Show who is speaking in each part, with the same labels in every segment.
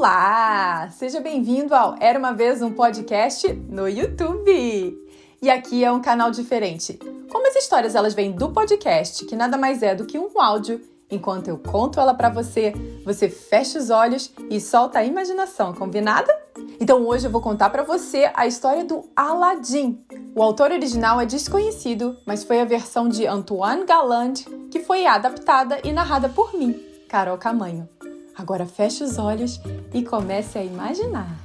Speaker 1: Olá! Seja bem-vindo ao Era Uma Vez um Podcast no YouTube! E aqui é um canal diferente. Como as histórias elas vêm do podcast, que nada mais é do que um áudio, enquanto eu conto ela pra você, você fecha os olhos e solta a imaginação, combinado? Então hoje eu vou contar pra você a história do Aladdin. O autor original é desconhecido, mas foi a versão de Antoine Galland que foi adaptada e narrada por mim, Carol Camanho. Agora feche os olhos e comece a imaginar.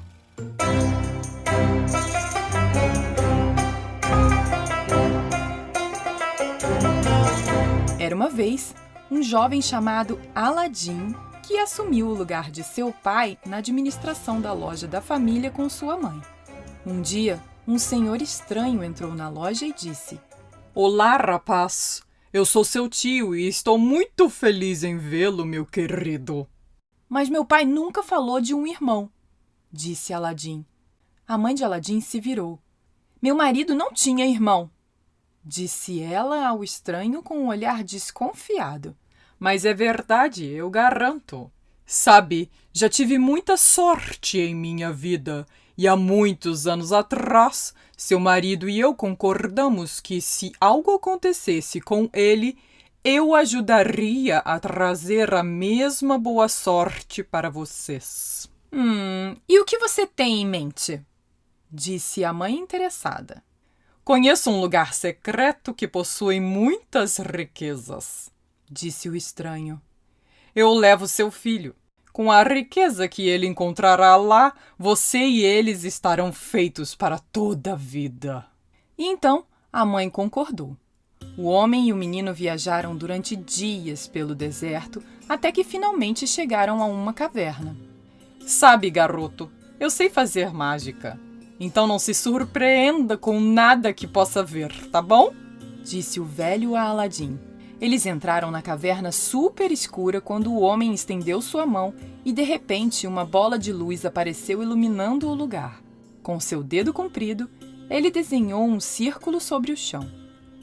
Speaker 1: Era uma vez um jovem chamado Aladdin que assumiu o lugar de seu pai na administração da loja da família com sua mãe. Um dia, um senhor estranho entrou na loja e disse:
Speaker 2: Olá, rapaz! Eu sou seu tio e estou muito feliz em vê-lo, meu querido.
Speaker 1: Mas meu pai nunca falou de um irmão, disse Aladdin. A mãe de Aladdin se virou. Meu marido não tinha irmão, disse ela ao estranho com um olhar desconfiado.
Speaker 2: Mas é verdade, eu garanto. Sabe, já tive muita sorte em minha vida e há muitos anos atrás, seu marido e eu concordamos que se algo acontecesse com ele, eu ajudaria a trazer a mesma boa sorte para vocês.
Speaker 1: E o que você tem em mente? Disse a mãe interessada.
Speaker 2: Conheço um lugar secreto que possui muitas riquezas, disse o estranho. Eu levo seu filho. Com a riqueza que ele encontrará lá, você e eles estarão feitos para toda a vida.
Speaker 1: E então a mãe concordou. O homem e o menino viajaram durante dias pelo deserto até que finalmente chegaram a uma caverna.
Speaker 2: Sabe, garoto, eu sei fazer mágica. Então não se surpreenda com nada que possa ver, tá bom?
Speaker 1: Disse o velho a Aladdin. Eles entraram na caverna super escura quando o homem estendeu sua mão e, de repente, uma bola de luz apareceu iluminando o lugar. Com seu dedo comprido, ele desenhou um círculo sobre o chão.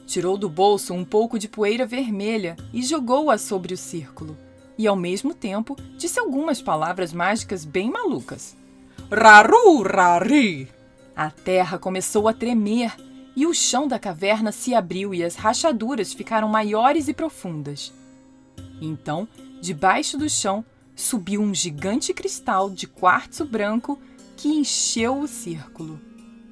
Speaker 1: Tirou do bolso um pouco de poeira vermelha e jogou-a sobre o círculo. E, ao mesmo tempo, disse algumas palavras mágicas bem malucas.
Speaker 2: Raru, rari!
Speaker 1: A terra começou a tremer e o chão da caverna se abriu e as rachaduras ficaram maiores e profundas. Então, debaixo do chão, subiu um gigante cristal de quartzo branco que encheu o círculo.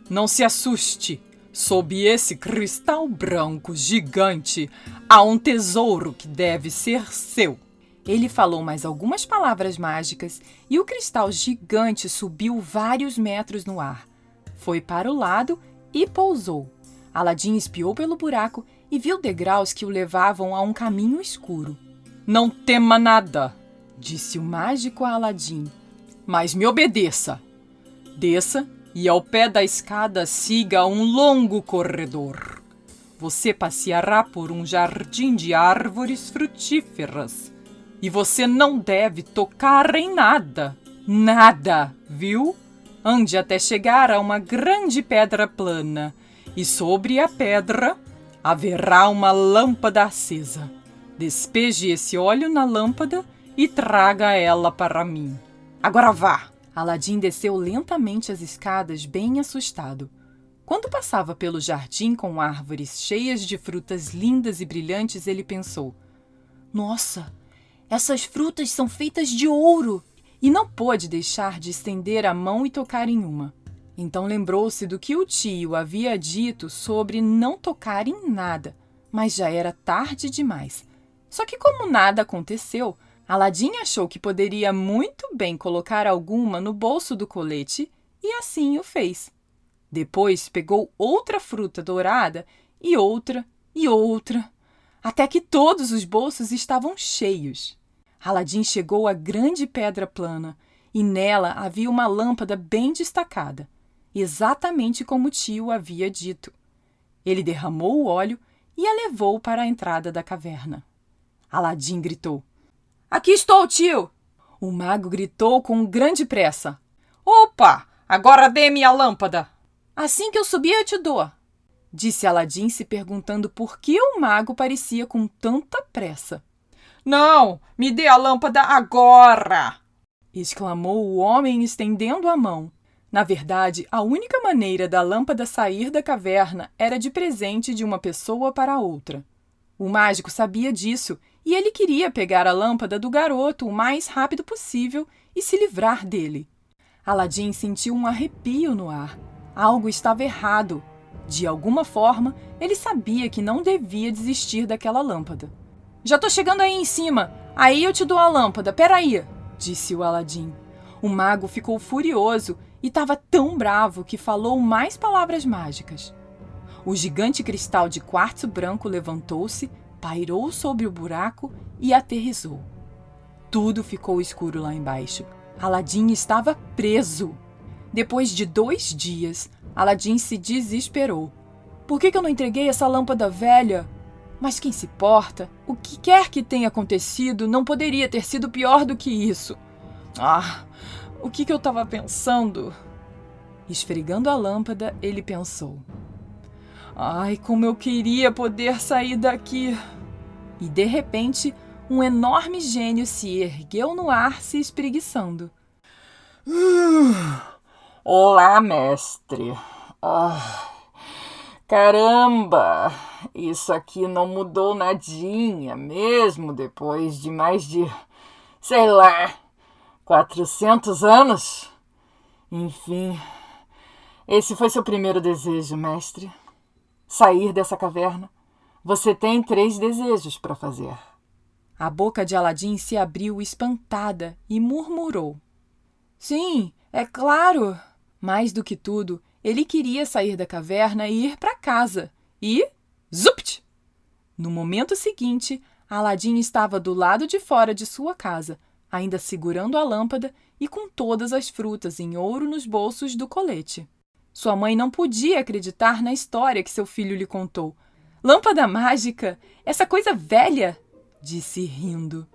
Speaker 2: Não se assuste! Sob esse cristal branco gigante, há um tesouro que deve ser seu.
Speaker 1: Ele falou mais algumas palavras mágicas e o cristal gigante subiu vários metros no ar. Foi para o lado e pousou. Aladdin espiou pelo buraco e viu degraus que o levavam a um caminho escuro.
Speaker 2: Não tema nada,
Speaker 1: disse o mágico a Aladdin.
Speaker 2: Mas me obedeça. Desça e ao pé da escada siga um longo corredor. Você passeará por um jardim de árvores frutíferas. E você não deve tocar em nada. Nada, viu? Ande até chegar a uma grande pedra plana. E sobre a pedra haverá uma lâmpada acesa. Despeje esse óleo na lâmpada e traga ela para mim. Agora vá!
Speaker 1: Aladdin desceu lentamente as escadas, bem assustado. Quando passava pelo jardim com árvores cheias de frutas lindas e brilhantes, ele pensou: Nossa, essas frutas são feitas de ouro! E não pôde deixar de estender a mão e tocar em uma. Então lembrou-se do que o tio havia dito sobre não tocar em nada, mas já era tarde demais. Só que como nada aconteceu, Aladdin achou que poderia muito bem colocar alguma no bolso do colete e assim o fez. Depois pegou outra fruta dourada e outra, até que todos os bolsos estavam cheios. Aladdin chegou à grande pedra plana e nela havia uma lâmpada bem destacada, exatamente como o tio havia dito. Ele derramou o óleo e a levou para a entrada da caverna. Aladdin gritou: Aqui estou, tio! O mago gritou com grande pressa:
Speaker 2: Opa! Agora dê-me a lâmpada!
Speaker 1: Assim que eu subir, eu te dou, disse Aladdin, se perguntando por que o mago parecia com tanta pressa.
Speaker 2: Não! Me dê a lâmpada agora!
Speaker 1: exclamou o homem estendendo a mão. Na verdade, a única maneira da lâmpada sair da caverna era de presente de uma pessoa para outra. O mágico sabia disso e ele queria pegar a lâmpada do garoto o mais rápido possível e se livrar dele. Aladim sentiu um arrepio no ar. Algo estava errado. De alguma forma, ele sabia que não devia desistir daquela lâmpada. Já estou chegando aí em cima. Aí eu te dou a lâmpada. Peraí, disse o Aladim. O mago ficou furioso e estava tão bravo que falou mais palavras mágicas. O gigante cristal de quartzo branco levantou-se, pairou sobre o buraco e aterrissou. Tudo ficou escuro lá embaixo. Aladim estava preso. Depois de 2 dias, Aladim se desesperou. Por que eu não entreguei essa lâmpada velha? Mas quem se importa? O que quer que tenha acontecido não poderia ter sido pior do que isso. O que eu estava pensando? Esfregando a lâmpada, ele pensou. Ai, como eu queria poder sair daqui! E, de repente, um enorme gênio se ergueu no ar, se espreguiçando.
Speaker 2: Olá, mestre. Caramba! Isso aqui não mudou nadinha, mesmo depois de mais de, 400 anos? Enfim, esse foi seu primeiro desejo, mestre. Sair dessa caverna. Você tem 3 desejos para fazer.
Speaker 1: A boca de Aladim se abriu espantada e murmurou. Sim, é claro. Mais do que tudo, ele queria sair da caverna e ir para casa. E... zupt! No momento seguinte, Aladim estava do lado de fora de sua casa, ainda segurando a lâmpada e com todas as frutas em ouro nos bolsos do colete. Sua mãe não podia acreditar na história que seu filho lhe contou. Lâmpada mágica? Essa coisa velha? Disse rindo.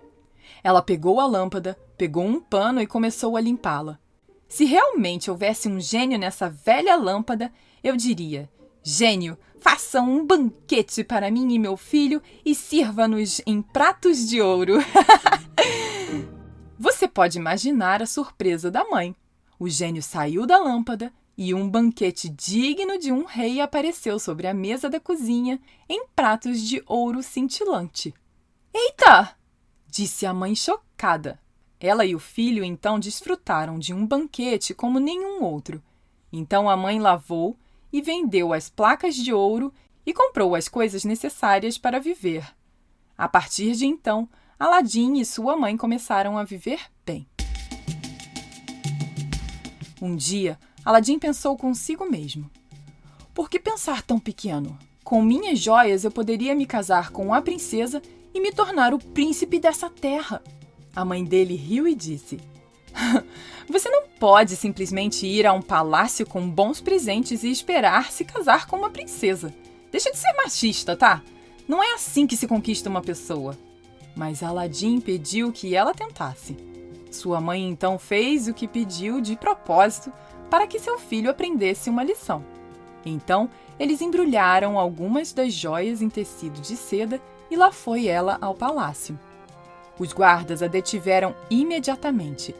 Speaker 1: Ela pegou a lâmpada, pegou um pano e começou a limpá-la. Se realmente houvesse um gênio nessa velha lâmpada, eu diria: gênio, faça um banquete para mim e meu filho e sirva-nos em pratos de ouro. Você pode imaginar a surpresa da mãe. O gênio saiu da lâmpada e um banquete digno de um rei apareceu sobre a mesa da cozinha em pratos de ouro cintilante. Eita! Disse a mãe chocada. Ela e o filho então desfrutaram de um banquete como nenhum outro. Então a mãe lavou e vendeu as placas de ouro e comprou as coisas necessárias para viver. A partir de então, Aladim e sua mãe começaram a viver bem. Um dia, Aladim pensou consigo mesmo. Por que pensar tão pequeno? Com minhas joias eu poderia me casar com a princesa e me tornar o príncipe dessa terra. A mãe dele riu e disse: Você não pode simplesmente ir a um palácio com bons presentes e esperar se casar com uma princesa. Deixa de ser machista, tá? Não é assim que se conquista uma pessoa. Mas Aladim pediu que ela tentasse. Sua mãe então fez o que pediu de propósito para que seu filho aprendesse uma lição. Então, eles embrulharam algumas das joias em tecido de seda e lá foi ela ao palácio. Os guardas a detiveram imediatamente.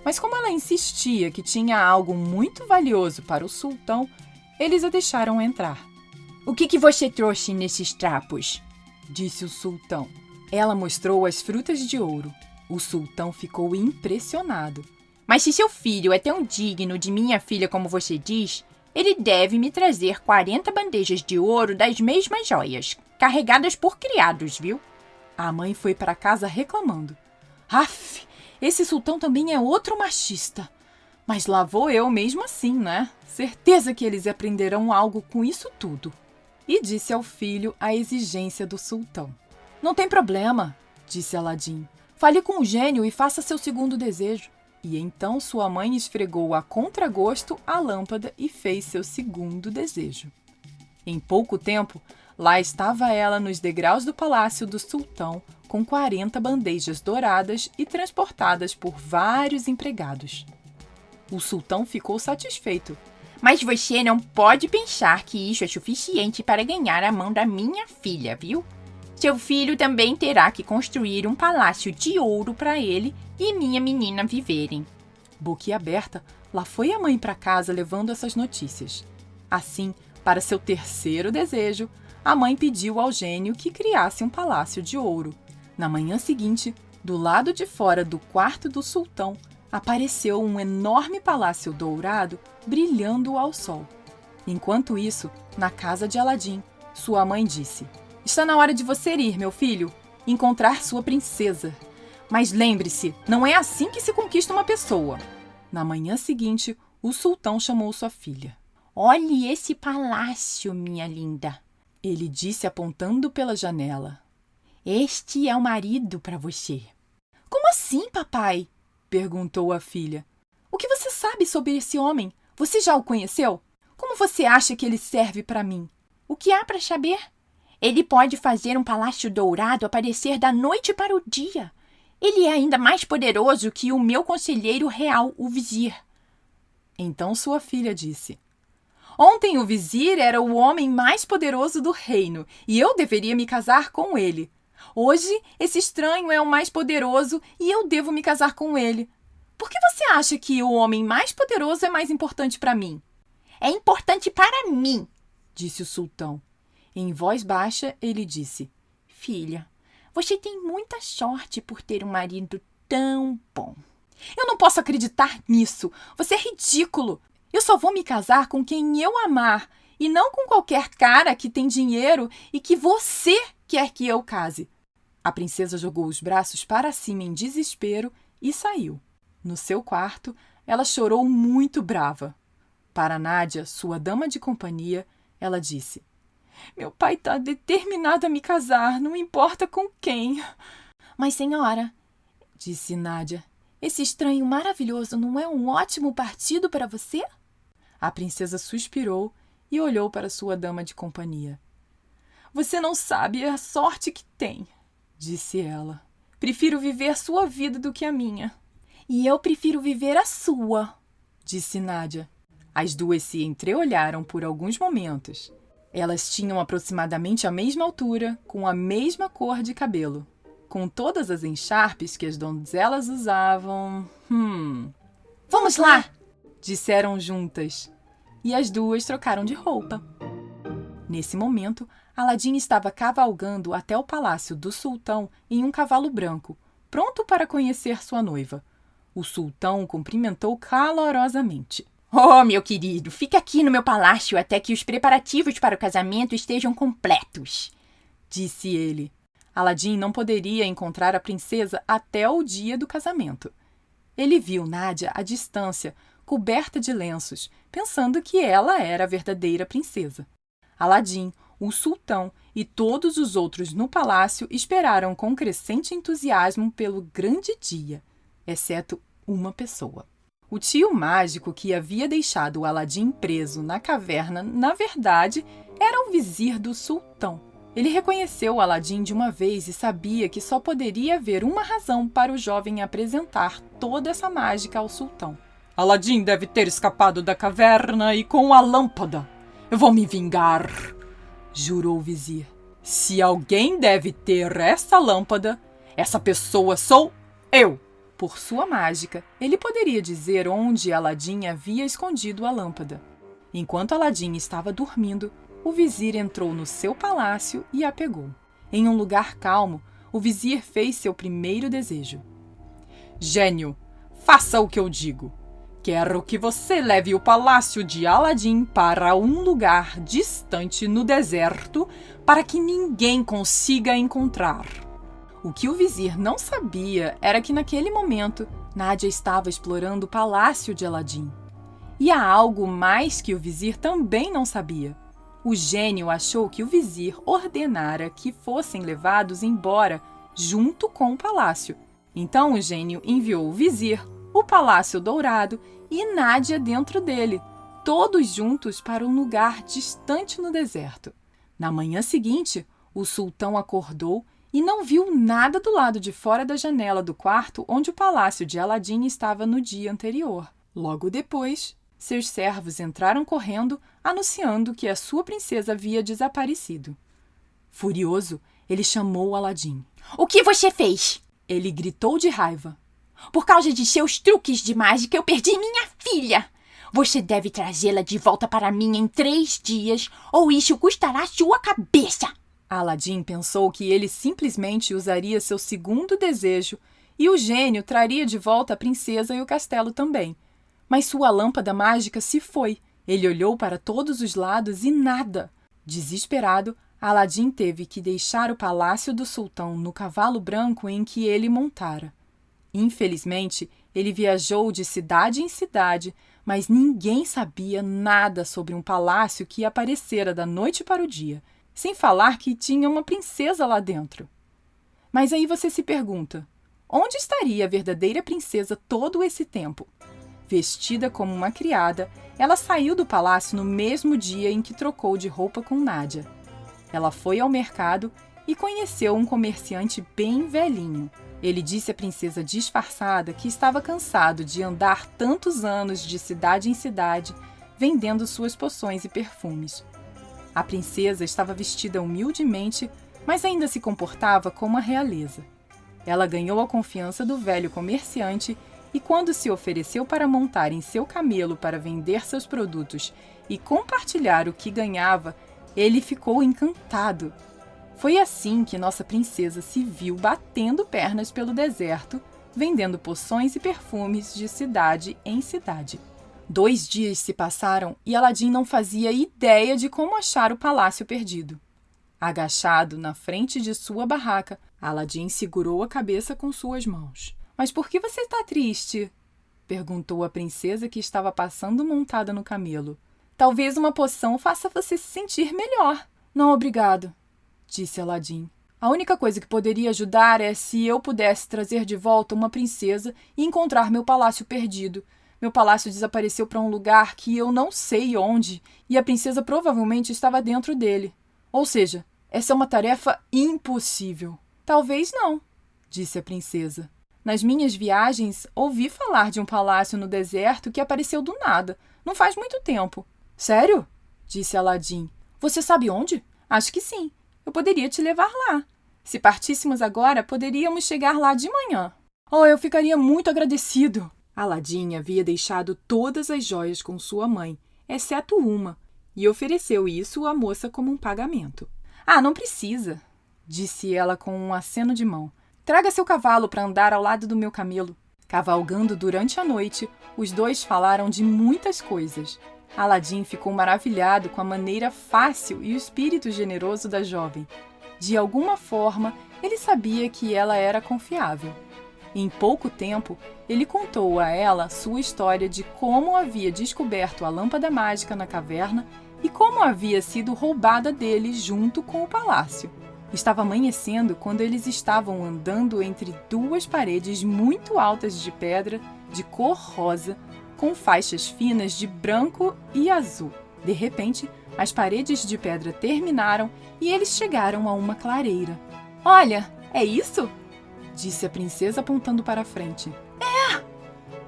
Speaker 1: Mas como ela insistia que tinha algo muito valioso para o sultão, eles a deixaram entrar. O que você trouxe nesses trapos? Disse o sultão. Ela mostrou as frutas de ouro. O sultão ficou impressionado. Mas se seu filho é tão digno de minha filha como você diz, ele deve me trazer 40 bandejas de ouro das mesmas joias, carregadas por criados, viu? A mãe foi para casa reclamando. Aff, esse sultão também é outro machista. Mas lá vou eu mesmo assim, né? Certeza que eles aprenderão algo com isso tudo. E disse ao filho a exigência do sultão. Não tem problema, disse Aladim. Fale com o gênio e faça seu segundo desejo. E então sua mãe esfregou a contragosto a lâmpada e fez seu segundo desejo. Em pouco tempo, lá estava ela nos degraus do palácio do sultão, com 40 bandejas douradas e transportadas por vários empregados. O sultão ficou satisfeito. Mas você não pode pensar que isso é suficiente para ganhar a mão da minha filha, viu?
Speaker 3: Seu filho também terá que construir um palácio de ouro para ele e minha menina viverem.
Speaker 1: Boquiaberta, lá foi a mãe para casa levando essas notícias. Assim, para seu terceiro desejo, a mãe pediu ao gênio que criasse um palácio de ouro. Na manhã seguinte, do lado de fora do quarto do sultão, apareceu um enorme palácio dourado brilhando ao sol. Enquanto isso, na casa de Aladim, sua mãe disse: "Está na hora de você ir, meu filho, encontrar sua princesa. Mas lembre-se, não é assim que se conquista uma pessoa." Na manhã seguinte, o sultão chamou sua filha.
Speaker 3: Olhe esse palácio, minha linda,
Speaker 1: ele disse apontando pela janela.
Speaker 3: Este é o marido para você.
Speaker 1: Como assim, papai? Perguntou a filha. O que você sabe sobre esse homem? Você já o conheceu? Como você acha que ele serve para mim?
Speaker 3: O que há para saber? Ele pode fazer um palácio dourado aparecer da noite para o dia. Ele é ainda mais poderoso que o meu conselheiro real, o vizir.
Speaker 1: Então sua filha disse: Ontem o vizir era o homem mais poderoso do reino e eu deveria me casar com ele. Hoje, esse estranho é o mais poderoso e eu devo me casar com ele. Por que você acha que o homem mais poderoso é mais importante para mim?
Speaker 3: É importante para mim,
Speaker 1: disse o sultão. Em voz baixa, ele disse:
Speaker 3: Filha, você tem muita sorte por ter um marido tão bom.
Speaker 1: Eu não posso acreditar nisso. Você é ridículo. Eu só vou me casar com quem eu amar e não com qualquer cara que tem dinheiro e que você quer que eu case. A princesa jogou os braços para cima em desespero e saiu. No seu quarto, ela chorou muito brava. Para Nádia, sua dama de companhia, ela disse: Meu pai está determinado a me casar, não importa com quem.
Speaker 3: Mas, senhora,
Speaker 1: disse Nádia, esse estranho maravilhoso não é um ótimo partido para você? A princesa suspirou e olhou para sua dama de companhia. Você não sabe a sorte que tem, disse ela. Prefiro viver sua vida do que a minha.
Speaker 3: E eu prefiro viver a sua,
Speaker 1: disse Nádia. As duas se entreolharam por alguns momentos. Elas tinham aproximadamente a mesma altura, com a mesma cor de cabelo. Com todas as encharpes que as donzelas usavam...
Speaker 3: Vamos lá!
Speaker 1: Disseram juntas. E as duas trocaram de roupa. Nesse momento, Aladim estava cavalgando até o palácio do sultão em um cavalo branco, pronto para conhecer sua noiva. O sultão o cumprimentou calorosamente.
Speaker 3: Oh, meu querido, fique aqui no meu palácio até que os preparativos para o casamento estejam completos,
Speaker 1: disse ele. Aladim não poderia encontrar a princesa até o dia do casamento. Ele viu Nádia à distância, coberta de lenços, pensando que ela era a verdadeira princesa. Aladim, o sultão e todos os outros no palácio esperaram com crescente entusiasmo pelo grande dia, exceto uma pessoa. O tio mágico que havia deixado o Aladim preso na caverna, na verdade, era o vizir do sultão. Ele reconheceu o Aladim de uma vez e sabia que só poderia haver uma razão para o jovem apresentar toda essa mágica ao sultão. Aladim deve ter escapado da caverna e com a lâmpada. Eu vou me vingar, jurou o vizir. Se alguém deve ter essa lâmpada, essa pessoa sou eu. Por sua mágica, ele poderia dizer onde Aladim havia escondido a lâmpada. Enquanto Aladim estava dormindo, o vizir entrou no seu palácio e a pegou. Em um lugar calmo, o vizir fez seu primeiro desejo. Gênio, faça o que eu digo. Quero que você leve o palácio de Aladim para um lugar distante no deserto para que ninguém consiga encontrar. O que o vizir não sabia era que naquele momento Nádia estava explorando o palácio de Aladim. E há algo mais que o vizir também não sabia. O gênio achou que o vizir ordenara que fossem levados embora junto com o palácio. Então o gênio enviou o vizir, o palácio dourado e Nádia dentro dele, todos juntos para um lugar distante no deserto. Na manhã seguinte, o sultão acordou e não viu nada do lado de fora da janela do quarto onde o palácio de Aladim estava no dia anterior. Logo depois, seus servos entraram correndo, anunciando que a sua princesa havia desaparecido. Furioso, Ele chamou Aladim.
Speaker 3: O que você fez?
Speaker 1: Ele gritou de raiva.
Speaker 3: Por causa de seus truques de mágica, eu perdi minha filha. Você deve trazê-la de volta para mim em 3 dias, ou isso custará sua cabeça.
Speaker 1: Aladim pensou que ele simplesmente usaria seu segundo desejo e o gênio traria de volta a princesa e o castelo também. Mas sua lâmpada mágica se foi. Ele olhou para todos os lados e nada. Desesperado, Aladim teve que deixar o palácio do sultão no cavalo branco em que ele montara. Infelizmente, ele viajou de cidade em cidade, mas ninguém sabia nada sobre um palácio que aparecera da noite para o dia, sem falar que tinha uma princesa lá dentro. Mas aí você se pergunta, onde estaria a verdadeira princesa todo esse tempo? Vestida como uma criada, ela saiu do palácio no mesmo dia em que trocou de roupa com Nádia. Ela foi ao mercado e conheceu um comerciante bem velhinho. Ele disse à princesa disfarçada que estava cansado de andar tantos anos de cidade em cidade, vendendo suas poções e perfumes. A princesa estava vestida humildemente, mas ainda se comportava como a realeza. Ela ganhou a confiança do velho comerciante e, quando se ofereceu para montar em seu camelo para vender seus produtos e compartilhar o que ganhava, ele ficou encantado. Foi assim que nossa princesa se viu batendo pernas pelo deserto, vendendo poções e perfumes de cidade em cidade. 2 dias se passaram e Aladim não fazia ideia de como achar o palácio perdido. Agachado na frente de sua barraca, Aladim segurou a cabeça com suas mãos. — Mas por que você está triste? Perguntou a princesa que estava passando montada no camelo. — Talvez uma poção faça você se sentir melhor. — Não, obrigado, disse Aladim. A única coisa que poderia ajudar é se eu pudesse trazer de volta uma princesa e encontrar meu palácio perdido. Meu palácio desapareceu para um lugar que eu não sei onde, e a princesa provavelmente estava dentro dele. Ou seja, essa é uma tarefa impossível. Talvez não, disse a princesa. Nas minhas viagens, ouvi falar de um palácio no deserto que apareceu do nada. Não faz muito tempo. Sério? Disse Aladim. Você sabe onde? Acho que sim. Eu poderia te levar lá. Se partíssemos agora, poderíamos chegar lá de manhã. Oh, eu ficaria muito agradecido. Aladim havia deixado todas as joias com sua mãe, exceto uma, e ofereceu isso à moça como um pagamento. Ah, não precisa, disse ela com um aceno de mão. Traga seu cavalo para andar ao lado do meu camelo. Cavalgando durante a noite, os dois falaram de muitas coisas. Aladim ficou maravilhado com a maneira fácil e o espírito generoso da jovem. De alguma forma, ele sabia que ela era confiável. Em pouco tempo, ele contou a ela sua história de como havia descoberto a lâmpada mágica na caverna e como havia sido roubada dele junto com o palácio. Estava amanhecendo quando eles estavam andando entre 2 paredes muito altas de pedra de cor rosa, com faixas finas de branco e azul. De repente, as paredes de pedra terminaram e eles chegaram a uma clareira. — Olha, é isso? Disse a princesa apontando para a frente. — É!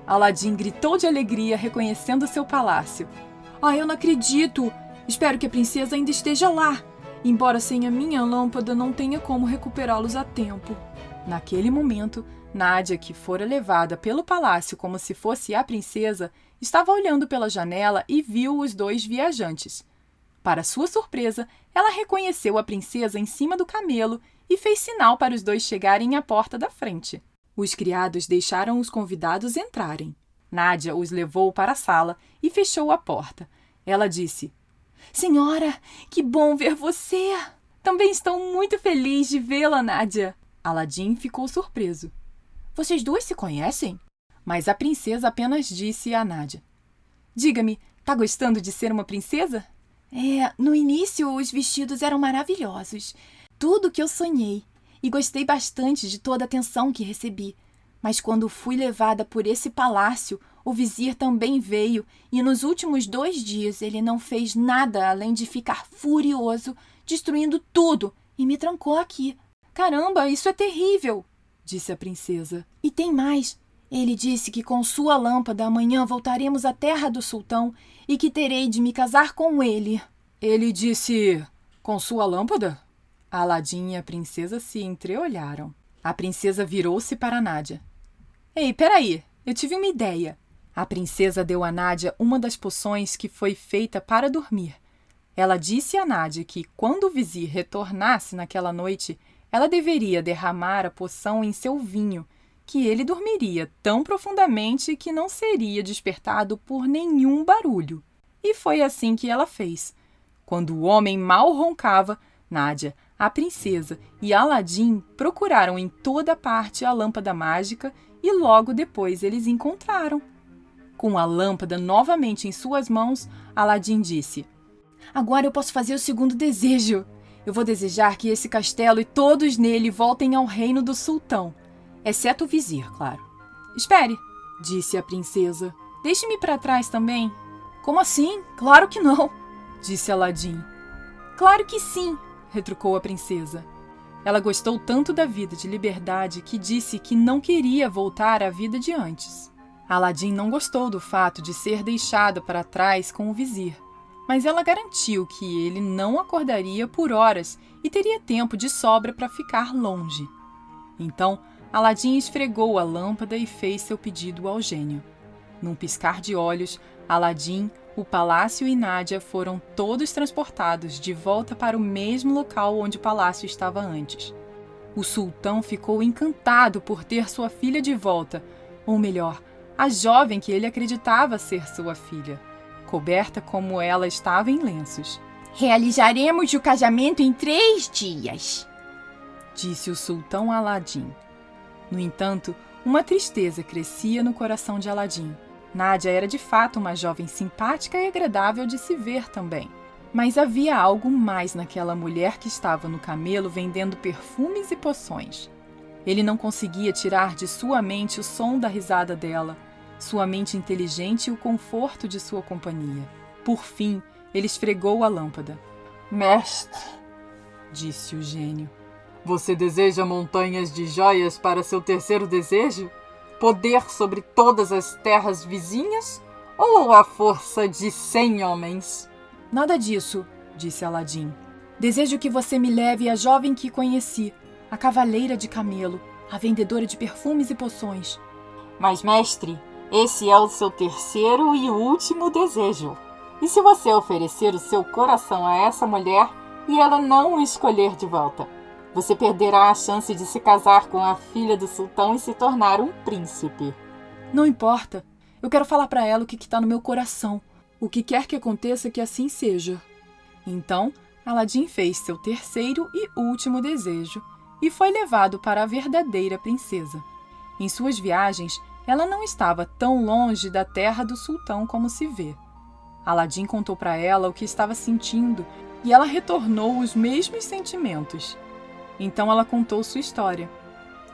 Speaker 1: Aladim gritou de alegria, reconhecendo seu palácio. — Ah, eu não acredito! Espero que a princesa ainda esteja lá. Embora sem a minha lâmpada não tenha como recuperá-los a tempo. Naquele momento, Nádia, que fora levada pelo palácio como se fosse a princesa, estava olhando pela janela e viu os 2 viajantes. Para sua surpresa, ela reconheceu a princesa em cima do camelo e fez sinal para os 2 chegarem à porta da frente. Os criados deixaram os convidados entrarem. Nádia os levou para a sala e fechou a porta. Ela disse: — Senhora, que bom ver você! Também estou muito feliz de vê-la, Nádia. Aladim ficou surpreso. — Vocês 2 se conhecem? Mas a princesa apenas disse a Nádia: — Diga-me, tá gostando de ser uma princesa? No início os vestidos eram maravilhosos. Tudo que eu sonhei. E gostei bastante de toda a atenção que recebi. Mas quando fui levada por esse palácio, o vizir também veio e nos últimos 2 dias ele não fez nada além de ficar furioso, destruindo tudo e me trancou aqui. Caramba, isso é terrível, disse a princesa. E tem mais. Ele disse que com sua lâmpada amanhã voltaremos à terra do sultão e que terei de me casar com ele. Ele disse: com sua lâmpada? Aladim e a princesa se entreolharam. A princesa virou-se para Nádia. Ei, peraí, eu tive uma ideia. A princesa deu a Nádia uma das poções que foi feita para dormir. Ela disse a Nádia que, quando o vizir retornasse naquela noite, ela deveria derramar a poção em seu vinho, que ele dormiria tão profundamente que não seria despertado por nenhum barulho. E foi assim que ela fez. Quando o homem mal roncava, Nádia, a princesa e Aladim procuraram em toda parte a lâmpada mágica e logo depois eles encontraram. Com a lâmpada novamente em suas mãos, Aladim disse: Agora eu posso fazer o segundo desejo. Eu vou desejar que esse castelo e todos nele voltem ao reino do sultão. Exceto o vizir, claro. Espere, disse a princesa. Deixe-me para trás também. Como assim? Claro que não, disse Aladim. Claro que sim, retrucou a princesa. Ela gostou tanto da vida de liberdade que disse que não queria voltar à vida de antes. Aladim não gostou do fato de ser deixado para trás com o vizir, mas ela garantiu que ele não acordaria por horas e teria tempo de sobra para ficar longe. Então, Aladim esfregou a lâmpada e fez seu pedido ao gênio. Num piscar de olhos, Aladim, o palácio e Nádia foram todos transportados de volta para o mesmo local onde o palácio estava antes. O sultão ficou encantado por ter sua filha de volta, ou melhor, a jovem que ele acreditava ser sua filha, coberta como ela estava em lenços.
Speaker 3: Realizaremos o casamento em 3 dias,
Speaker 1: disse o sultão a Aladim. No entanto, uma tristeza crescia no coração de Aladim. Nádia era de fato uma jovem simpática e agradável de se ver também. Mas havia algo mais naquela mulher que estava no camelo vendendo perfumes e poções. Ele não conseguia tirar de sua mente o som da risada dela, sua mente inteligente e o conforto de sua companhia. Por fim, ele esfregou a lâmpada.
Speaker 2: Mestre,
Speaker 1: disse o gênio.
Speaker 2: Você deseja montanhas de joias para seu terceiro desejo? Poder sobre todas as terras vizinhas? Ou a força de 100 homens?
Speaker 1: Nada disso, disse Aladim. Desejo que você me leve a jovem que conheci, a cavaleira de camelo, a vendedora de perfumes e poções.
Speaker 2: Mas, mestre, esse é o seu terceiro e último desejo. E se você oferecer o seu coração a essa mulher e ela não o escolher de volta? Você perderá a chance de se casar com a filha do sultão e se tornar um príncipe.
Speaker 1: Não importa. Eu quero falar para ela o que está no meu coração. O que quer que aconteça, que assim seja. Então, Aladim fez seu terceiro e último desejo e foi levado para a verdadeira princesa. Em suas viagens, ela não estava tão longe da terra do sultão como se vê. Aladim contou para ela o que estava sentindo e ela retornou os mesmos sentimentos. Então ela contou sua história,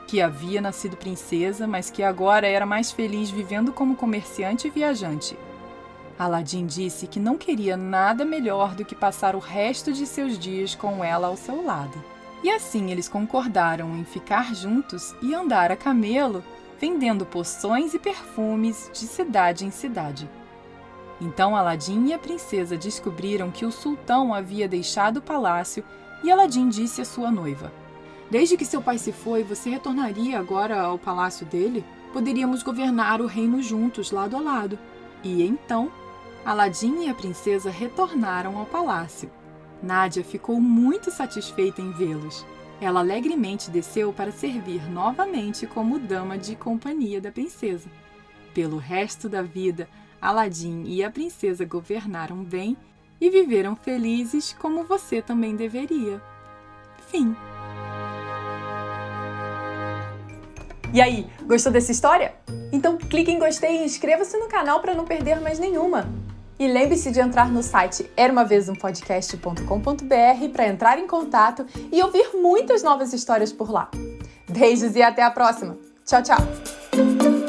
Speaker 1: que havia nascido princesa, mas que agora era mais feliz vivendo como comerciante e viajante. Aladim disse que não queria nada melhor do que passar o resto de seus dias com ela ao seu lado. E assim eles concordaram em ficar juntos e andar a camelo, vendendo poções e perfumes de cidade em cidade. Então Aladim e a princesa descobriram que o sultão havia deixado o palácio e Aladim disse à sua noiva: Desde que seu pai se foi, você retornaria agora ao palácio dele? Poderíamos governar o reino juntos, lado a lado. E então, Aladim e a princesa retornaram ao palácio. Nádia ficou muito satisfeita em vê-los. Ela alegremente desceu para servir novamente como dama de companhia da princesa. Pelo resto da vida, Aladim e a princesa governaram bem e viveram felizes como você também deveria. Fim.
Speaker 4: E aí, gostou dessa história? Então clique em gostei e inscreva-se no canal para não perder mais nenhuma. E lembre-se de entrar no site eraumavezumpodcast.com.br para entrar em contato e ouvir muitas novas histórias por lá. Beijos e até a próxima. Tchau, tchau!